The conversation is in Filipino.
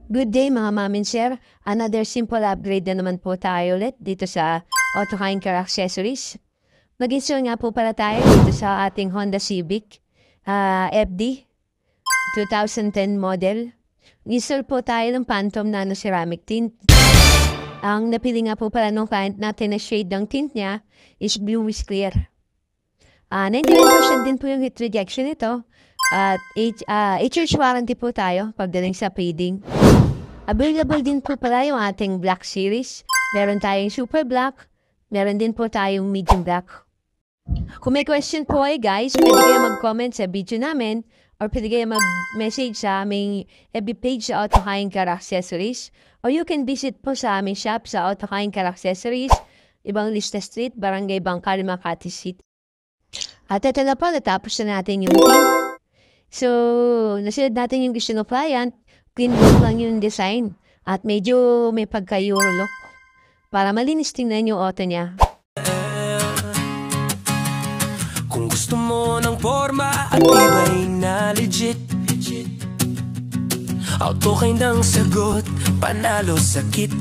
Good day mga ma'am and sir. Another simple upgrade na naman po tayo ulit dito sa AutoKain Car Accessories. Mag-install nga po pala tayo dito sa ating Honda Civic FD 2010 model. Install po tayo ng Phantom Nano Ceramic Tint. Ang napili nga po pala ng client natin na shade ng tint niya is bluish clear. 99% din po yung heat rejection nito. At 8 years warranty po tayo pagdating sa fading. Available din po pala yung ating black series. Meron tayong super black. Meron din po tayong medium black. Kung may question po ay guys, pwede kayo mag-comment sa video namin or pwede kayo mag-message sa aming FB page sa AutoKain Car Accessories or you can visit po sa aming shop sa AutoKain Car Accessories, Ibang Lista Street, Barangay Bangkal, Makati City. At ito na po, natapos na natin yung tint. So, nasunod natin yung gusto ng client. Clean look lang yung design. At medyo may pagka-Euro look. Para malinis tingnan yung auto niya. Kung gusto mo ng forma at iba'y na legit, AutoKain ng sagot, panalo sa kit.